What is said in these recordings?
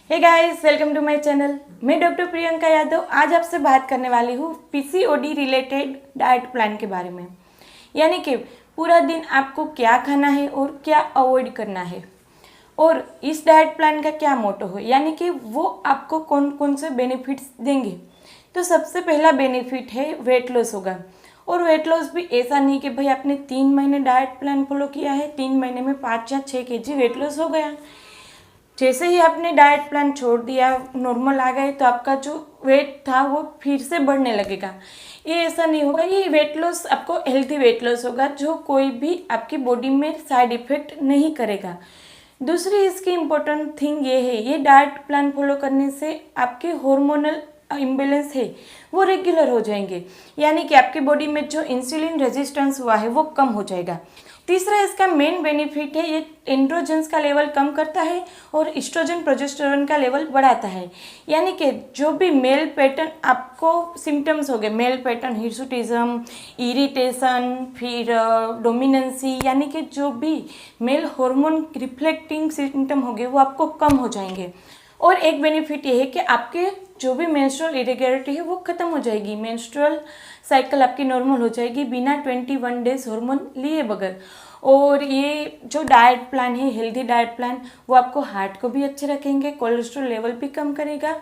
Hey guys, welcome to my channel. मैं doctor Priyanka Yadav आज आपसे बात करने वाली हूँ पीसीओडी रिलेटेड डाइट प्लान के बारे में। यानी कि पूरा दिन आपको क्या खाना है और क्या अवॉइड करना है और इस डाइट प्लान का क्या मोटो है, यानी कि वो आपको कौन कौन से बेनिफिट्स देंगे। तो सबसे पहला बेनिफिट है वेट लॉस होगा। और वेट लॉस भी ऐसा नहीं कि भाई आपने 3 महीने डाइट प्लान फॉलो किया है, 3 महीने में 5 या 6 kg वेट लॉस हो गया। जैसे ही आपने डाइट प्लान छोड़ दिया, नॉर्मल आ गए, तो आपका जो वेट था वो फिर से बढ़ने लगेगा। ये ऐसा नहीं होगा। ये वेट लॉस आपको हेल्थी वेट लॉस होगा जो कोई भी आपकी बॉडी में साइड इफेक्ट नहीं करेगा। दूसरी इसकी इम्पोर्टेंट थिंग ये है, ये डाइट प्लान फॉलो करने से आपके हार्मोनल इम्बेलेंस है वो रेगुलर हो जाएंगे, यानी कि आपकी बॉडी में जो इंसुलिन रेजिस्टेंस हुआ है वो कम हो जाएगा। तीसरा इसका मेन बेनिफिट है, ये एंड्रोजन्स का लेवल कम करता है और एस्ट्रोजन प्रोजेस्टेरोन का लेवल बढ़ाता है। यानी कि जो भी मेल पैटर्न आपको सिम्टम्स हो गए, मेल पैटर्न हिर्सुटिज्म, इरिटेशन, फिर डोमिनेंसी, यानी कि जो भी मेल हार्मोन रिफ्लेक्टिंग सिम्टम हो गए वो आपको कम हो जाएंगे। और एक बेनिफिट ये है कि आपके जो भी मेंस्ट्रुअल इरेगुलरिटी है वो ख़त्म हो जाएगी, मेंस्ट्रुअल साइकिल आपकी नॉर्मल हो जाएगी बिना 21 डेज हार्मोन लिए बगैर। और ये जो डाइट प्लान है, हेल्दी डाइट प्लान, वो आपको हार्ट को भी अच्छे रखेंगे, कोलेस्ट्रॉल लेवल भी कम करेगा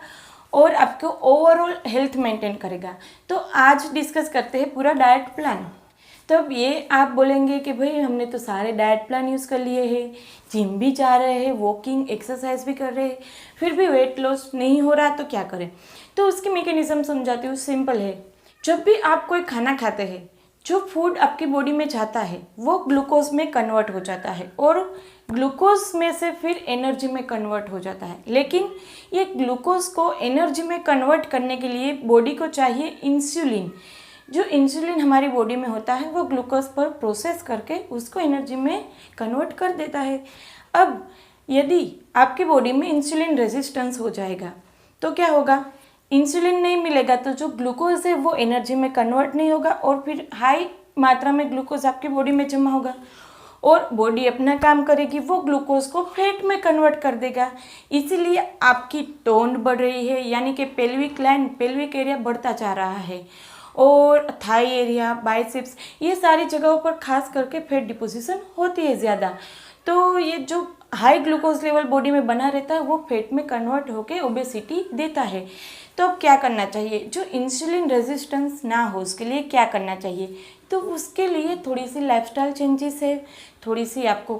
और आपको ओवरऑल हेल्थ मेंटेन करेगा। तो आज डिस्कस करते हैं पूरा डाइट प्लान। तो अब ये आप बोलेंगे कि भाई हमने तो सारे डाइट प्लान यूज़ कर लिए हैं, जिम भी जा रहे हैं, वॉकिंग एक्सरसाइज भी कर रहे हैं, फिर भी वेट लॉस नहीं हो रहा, तो क्या करें। तो उसकी मैकेनिज्म समझाती हूँ। सिंपल है। जब भी आप कोई खाना खाते हैं, जो फूड आपकी बॉडी में जाता है वो ग्लूकोज में कन्वर्ट हो जाता है और ग्लूकोज में से फिर एनर्जी में कन्वर्ट हो जाता है। लेकिन ये ग्लूकोज को एनर्जी में कन्वर्ट करने के लिए बॉडी को चाहिए इंसुलिन। जो इंसुलिन हमारी बॉडी में होता है वो ग्लूकोज पर प्रोसेस करके उसको एनर्जी में कन्वर्ट कर देता है। अब यदि आपकी बॉडी में इंसुलिन रेजिस्टेंस हो जाएगा तो क्या होगा, इंसुलिन नहीं मिलेगा तो जो ग्लूकोज है वो एनर्जी में कन्वर्ट नहीं होगा और फिर हाई मात्रा में ग्लूकोज आपकी बॉडी में जमा होगा और बॉडी अपना काम करेगी, वो ग्लूकोज को फैट में कन्वर्ट कर देगा। इसीलिए आपकी टोन बढ़ रही है, यानी कि पेल्विक लाइन, पेल्विक एरिया बढ़ता जा रहा है और थाई एरिया, बाइसेप्स, ये सारी जगहों पर खास करके फैट डिपोजिशन होती है ज़्यादा। तो ये जो हाई ग्लूकोज लेवल बॉडी में बना रहता है वो फैट में कन्वर्ट होकर ओबेसिटी देता है। तो अब क्या करना चाहिए, जो इंसुलिन रेजिस्टेंस ना हो उसके लिए क्या करना चाहिए। तो उसके लिए थोड़ी सी लाइफस्टाइल चेंजेस है, थोड़ी सी आपको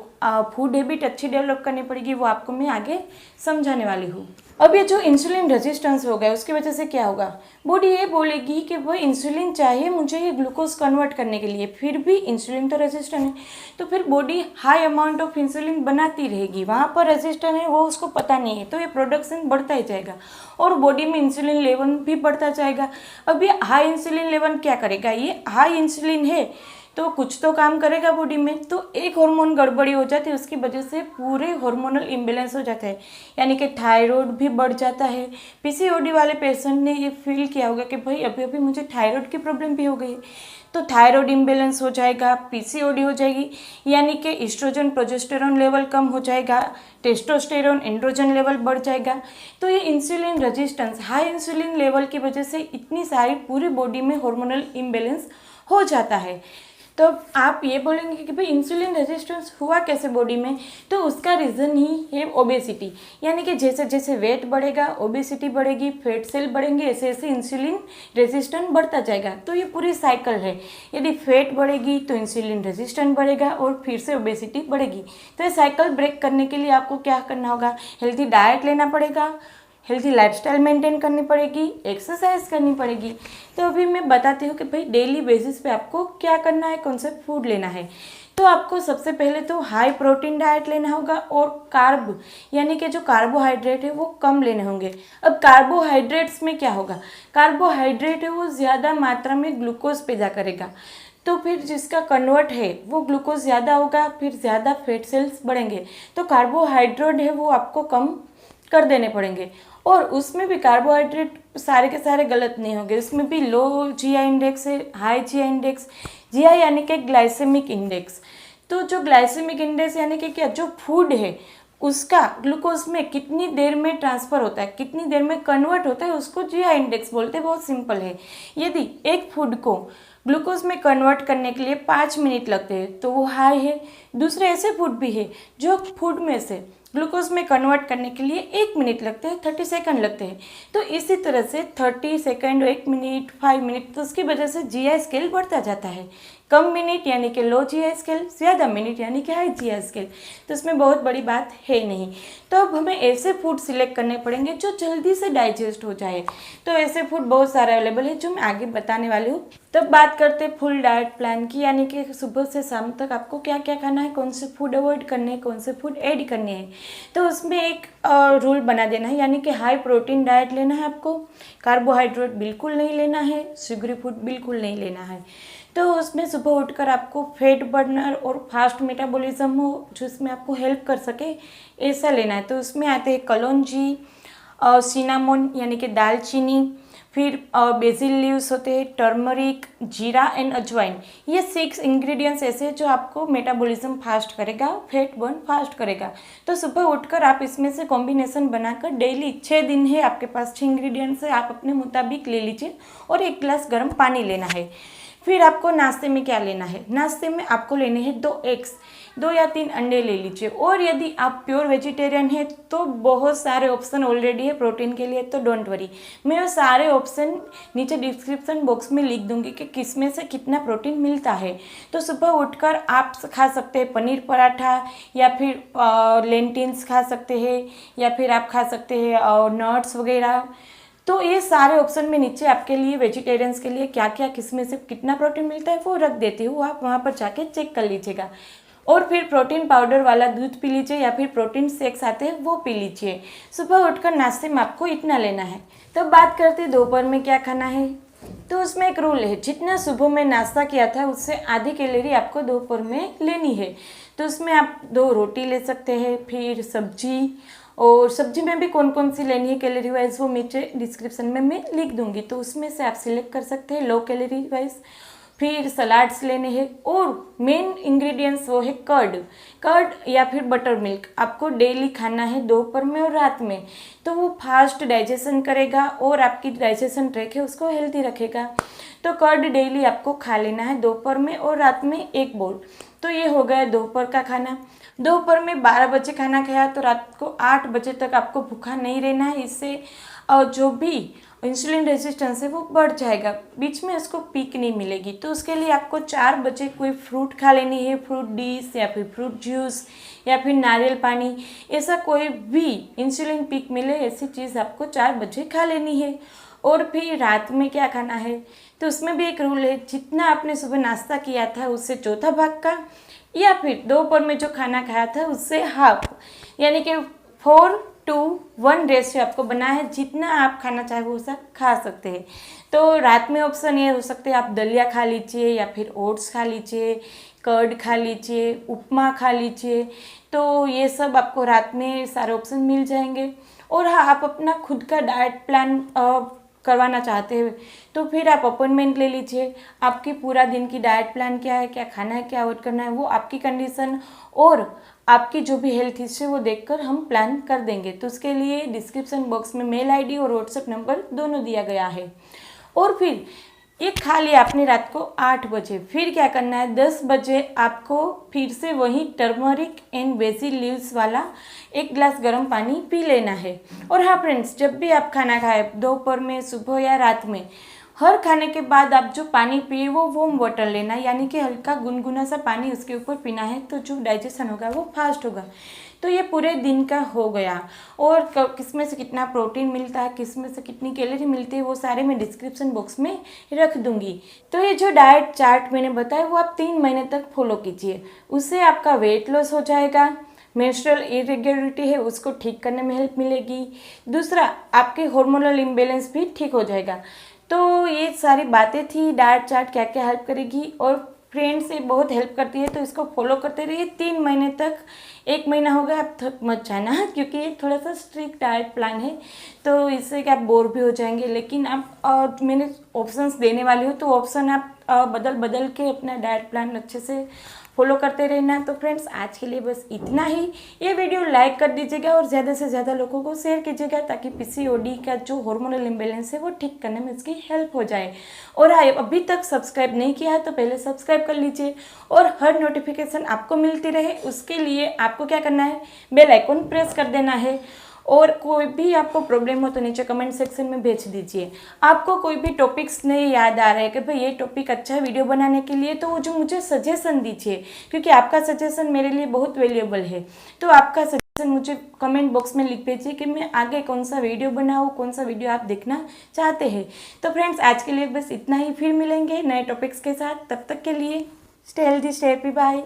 फूड हैबिट अच्छी डेवलप करनी पड़ेगी, वो आपको मैं आगे समझाने वाली हूँ। अब ये जो इंसुलिन रेजिस्टेंस हो गया उसकी वजह से क्या होगा, बॉडी ये बोलेगी कि वो इंसुलिन चाहिए मुझे ये ग्लूकोज कन्वर्ट करने के लिए, फिर भी इंसुलिन तो रेजिस्टेंट है, तो फिर body high amount of insulin बनाती रहेगी, वहाँ पर रेजिस्टेंट है वो उसको पता नहीं है, तो ये प्रोडक्शन बढ़ता ही जाएगा और बॉडी में इंसुलिन लेवल भी बढ़ता जाएगा। अब ये हाई इंसुलिन लेवल क्या करेगा, ये हाई इंसुलिन है तो कुछ तो काम करेगा बॉडी में, तो एक हार्मोन गड़बड़ी हो जाती है, उसकी वजह से पूरे हार्मोनल इम्बेलेंस हो जाता है, यानी कि थायराइड भी बढ़ जाता है। पीसीओडी वाले पेशेंट ने ये फील किया होगा कि भाई अभी अभी मुझे थायराइड की प्रॉब्लम भी हो गई, तो थायराइड इम्बेलेंस हो जाएगा, पीसीओडी हो जाएगी, यानी कि एस्ट्रोजन प्रोजेस्टेरोन लेवल कम हो जाएगा, टेस्टोस्टेरोन एंड्रोजन लेवल बढ़ जाएगा। तो ये insulin resistance, high insulin level की वजह से इतनी सारी पूरी बॉडी में हार्मोनल इम्बेलेंस हो जाता है। तो आप ये बोलेंगे कि भाई इंसुलिन रेजिस्टेंस हुआ कैसे बॉडी में, तो उसका रीज़न ही है ओबेसिटी, यानी कि जैसे जैसे वेट बढ़ेगा ओबेसिटी बढ़ेगी, फैट सेल बढ़ेंगे, ऐसे ऐसे इंसुलिन रेजिस्टेंस बढ़ता जाएगा। तो ये पूरी साइकिल है, यदि फैट बढ़ेगी तो इंसुलिन रेजिस्टेंस बढ़ेगा और फिर से ओबेसिटी बढ़ेगी। तो ये साइकिल ब्रेक करने के लिए आपको क्या करना होगा, हेल्थी डाइट लेना पड़ेगा, हेल्थी लाइफस्टाइल मेंटेन करनी पड़ेगी, एक्सरसाइज करनी पड़ेगी। तो अभी मैं बताती हूँ कि भाई डेली बेसिस पे आपको क्या करना है, कौन सा फूड लेना है। तो आपको सबसे पहले तो हाई प्रोटीन डाइट लेना होगा और कार्ब, यानी कि जो कार्बोहाइड्रेट है वो कम लेने होंगे। अब कार्बोहाइड्रेट्स में क्या होगा, कार्बोहाइड्रेट है वो ज़्यादा मात्रा में ग्लूकोज पैदा करेगा, तो फिर जिसका कन्वर्ट है वो ग्लूकोज ज़्यादा होगा, फिर ज़्यादा फैट सेल्स बढ़ेंगे, तो कार्बोहाइड्रेट है वो आपको कम कर देने पड़ेंगे। और उसमें भी कार्बोहाइड्रेट सारे के सारे गलत नहीं होंगे, उसमें भी लो जीआई इंडेक्स है, हाई जीआई इंडेक्स, जीआई यानी कि ग्लाइसेमिक इंडेक्स। तो जो ग्लाइसेमिक इंडेक्स यानी कि क्या, जो फूड है उसका ग्लूकोज में कितनी देर में ट्रांसफ़र होता है, कितनी देर में कन्वर्ट होता है, उसको जीआई इंडेक्स बोलते हैं। बहुत सिंपल है। यदि एक फूड को ग्लूकोज में कन्वर्ट करने के लिए 5 मिनट लगते हैं तो वो हाई है। दूसरे ऐसे फूड भी है जो फूड में से ग्लूकोज में कन्वर्ट करने के लिए 1 मिनट लगते हैं, 30 सेकंड लगते हैं। तो इसी तरह से 30 सेकंड, 1 मिनट, 5 मिनट, तो उसकी वजह से जीआई स्केल बढ़ता जाता है। कम मिनट यानी कि लो जीआई स्केल, ज़्यादा मिनट यानी कि हाई जीआई स्केल। तो इसमें बहुत बड़ी बात है नहीं। तो अब हमें ऐसे फूड सिलेक्ट करने पड़ेंगे जो जल्दी से डाइजेस्ट हो जाए। तो ऐसे फूड बहुत सारे अवेलेबल है जो मैं आगे बताने वाली हूँ। तब बात करते हैं फुल डाइट प्लान की, यानी कि सुबह से शाम तक आपको क्या क्या खाना है, कौन से फूड अवॉइड करने हैं, कौन से फूड ऐड करने हैं। तो उसमें एक रूल बना देना है, यानी कि हाई प्रोटीन डाइट लेना है आपको, कार्बोहाइड्रेट बिल्कुल नहीं लेना है, शुगरी फूड बिल्कुल नहीं लेना है। तो उसमें सुबह उठकर आपको फैट बर्नर और फास्ट मेटाबॉलिज्म हो जिसमें आपको हेल्प कर सके, ऐसा लेना है। तो उसमें आते हैं कलौंजी, सिनामोन यानी कि दालचीनी, फिर बेसिल लीव्स होते हैं, टर्मरिक, जीरा एंड अजवाइन। ये 6 इंग्रेडिएंट्स ऐसे हैं जो आपको मेटाबॉलिज्म फास्ट करेगा, फैट बर्न फास्ट करेगा। तो सुबह उठकर आप इसमें से कॉम्बिनेशन बनाकर डेली 6 दिन है आपके पास, 6 इंग्रेडिएंट्स है, आप अपने मुताबिक ले लीजिए और 1 गिलास गर्म पानी लेना है। फिर आपको नाश्ते में क्या लेना है, नाश्ते में आपको लेने हैं 2 एग्स, 2 या 3 अंडे ले लीजिए। और यदि आप प्योर वेजिटेरियन हैं तो बहुत सारे ऑप्शन ऑलरेडी है प्रोटीन के लिए, तो डोंट वरी, मैं वो सारे ऑप्शन नीचे डिस्क्रिप्शन बॉक्स में लिख दूंगी कि किस में से कितना प्रोटीन मिलता है। तो सुबह उठकर आप खा सकते हैं पनीर पराठा, या फिर लेंटिल्स खा सकते हैं, या फिर आप खा सकते हैं नट्स वगैरह। तो ये सारे ऑप्शन में नीचे आपके लिए वेजिटेरियंस के लिए क्या क्या किस में से कितना प्रोटीन मिलता है वो रख देती हूँ, आप वहाँ पर जाके चेक कर लीजिएगा। और फिर प्रोटीन पाउडर वाला दूध पी लीजिए, या फिर प्रोटीन शेक्स आते हैं वो पी लीजिए। सुबह उठकर नाश्ते में आपको इतना लेना है। तो बात करते हैं दोपहर में क्या खाना है। तो उसमें एक रूल है, जितना सुबह में नाश्ता किया था उससे आधी कैलोरी आपको दोपहर में लेनी है। तो उसमें आप 2 रोटी ले सकते हैं, फिर सब्जी, और सब्जी में भी कौन कौन सी लेनी है कैलोरी वाइज वो नीचे डिस्क्रिप्शन में मैं लिख दूंगी, तो उसमें से आप सिलेक्ट कर सकते हैं लो कैलोरी वाइज। फिर सलाड्स लेने हैं, और मेन इंग्रेडिएंट्स वो है कर्ड या फिर बटर मिल्क आपको डेली खाना है दोपहर में और रात में। तो वो फास्ट डाइजेशन करेगा और आपकी डाइजेशन ट्रैक है उसको हेल्दी रखेगा। तो कर्ड डेली आपको खा लेना है दोपहर में और रात में 1 बाउल। तो ये हो गया दोपहर का खाना। दोपहर में 12 बजे खाना खाया तो रात को 8 बजे तक आपको भूखा नहीं रहना है, इससे जो भी इंसुलिन रेजिस्टेंस है वो बढ़ जाएगा, बीच में उसको पीक नहीं मिलेगी। तो उसके लिए आपको 4 बजे कोई फ्रूट खा लेनी है, फ्रूट डिश या फिर फ्रूट जूस या फिर नारियल पानी, ऐसा कोई भी इंसुलिन पीक मिले ऐसी चीज़ आपको 4 बजे खा लेनी है। और फिर रात में क्या खाना है, तो उसमें भी एक रूल है, जितना आपने सुबह नाश्ता किया था उससे चौथा भाग का, या फिर दोपहर में जो खाना खाया था उससे हाफ, यानी कि 4:1 रेशियो आपको बना है, जितना आप खाना चाहे वो सब खा सकते हैं। तो रात में ऑप्शन ये हो सकते हैं, आप दलिया खा लीजिए या फिर ओट्स खा लीजिए, कर्ड खा लीजिए, उपमा खा लीजिए। तो ये सब आपको रात में सारे ऑप्शन मिल जाएंगे। और हाँ, आप अपना खुद का डाइट प्लान करवाना चाहते हैं तो फिर आप अपॉइंटमेंट ले लीजिए। आपकी पूरा दिन की डाइट प्लान क्या है, क्या खाना है, क्या अवॉइड करना है, वो आपकी कंडीशन और आपकी जो भी हेल्थ हिस्ट्री वो देखकर हम प्लान कर देंगे। तो उसके लिए डिस्क्रिप्शन बॉक्स में मेल आईडी और व्हाट्सएप नंबर दोनों दिया गया है। और फिर ये खा लिया आपने रात को 8 बजे, फिर क्या करना है, 10 बजे आपको फिर से वही टर्मरिक एंड बेसिल लीव्स वाला 1 गिलास गर्म पानी पी लेना है। और हाँ फ्रेंड्स, जब भी आप खाना खाए दोपहर में, सुबह या रात में, हर खाने के बाद आप जो पानी पिए वो वार्म वाटर लेना है, यानी कि हल्का गुनगुना सा पानी उसके ऊपर पीना है, तो जो डाइजेशन होगा वो फास्ट होगा। तो ये पूरे दिन का हो गया। और किस में से कितना प्रोटीन मिलता है, किस में से कितनी कैलोरी मिलती है, वो सारे मैं डिस्क्रिप्शन बॉक्स में रख दूंगी। तो ये जो डाइट चार्ट मैंने बताया वो आप 3 महीने तक फॉलो कीजिए, उससे आपका वेट लॉस हो जाएगा, मेंस्ट्रुअल इरेगुलरिटी है उसको ठीक करने में हेल्प मिलेगी, दूसरा आपके हार्मोनल इम्बैलेंस भी ठीक हो जाएगा। तो ये सारी बातें थी, डाइट चार्ट क्या क्या हेल्प करेगी, और फ्रेंड्स ये बहुत हेल्प करती है, तो इसको फॉलो करते रहिए 3 महीने तक। 1 महीना हो गया आप थक मत जाना, क्योंकि ये थोड़ा सा स्ट्रिक्ट डाइट प्लान है, तो इससे कि आप बोर भी हो जाएंगे। लेकिन आप मैंने ऑप्शंस देने वाली हूँ, तो ऑप्शन आप बदल बदल के अपना डाइट प्लान अच्छे से फॉलो करते रहना। तो फ्रेंड्स आज के लिए बस इतना ही। ये वीडियो लाइक कर दीजिएगा और ज़्यादा से ज़्यादा लोगों को शेयर कीजिएगा ताकि पीसीओडी का जो हार्मोनल इम्बैलेंस है वो ठीक करने में इसकी हेल्प हो जाए। और अभी तक सब्सक्राइब नहीं किया है तो पहले सब्सक्राइब कर लीजिए और हर नोटिफिकेशन आपको मिलती रहे उसके लिए आपको क्या करना है, बेल आइकन प्रेस कर देना है। और कोई भी आपको प्रॉब्लम हो तो नीचे कमेंट सेक्शन में भेज दीजिए। आपको कोई भी टॉपिक्स नहीं याद आ रहे कि भाई ये टॉपिक अच्छा है वीडियो बनाने के लिए, तो वो जो मुझे सजेशन दीजिए, क्योंकि आपका सजेशन मेरे लिए बहुत वैल्यूएबल है। तो आपका सजेशन मुझे कमेंट बॉक्स में लिख भेजिए कि मैं आगे कौन सा वीडियो बनाऊँ, कौन सा वीडियो आप देखना चाहते हैं। तो फ्रेंड्स आज के लिए बस इतना ही, फिर मिलेंगे नए टॉपिक्स के साथ। तब तक के लिए stay healthy, stay happy, bye.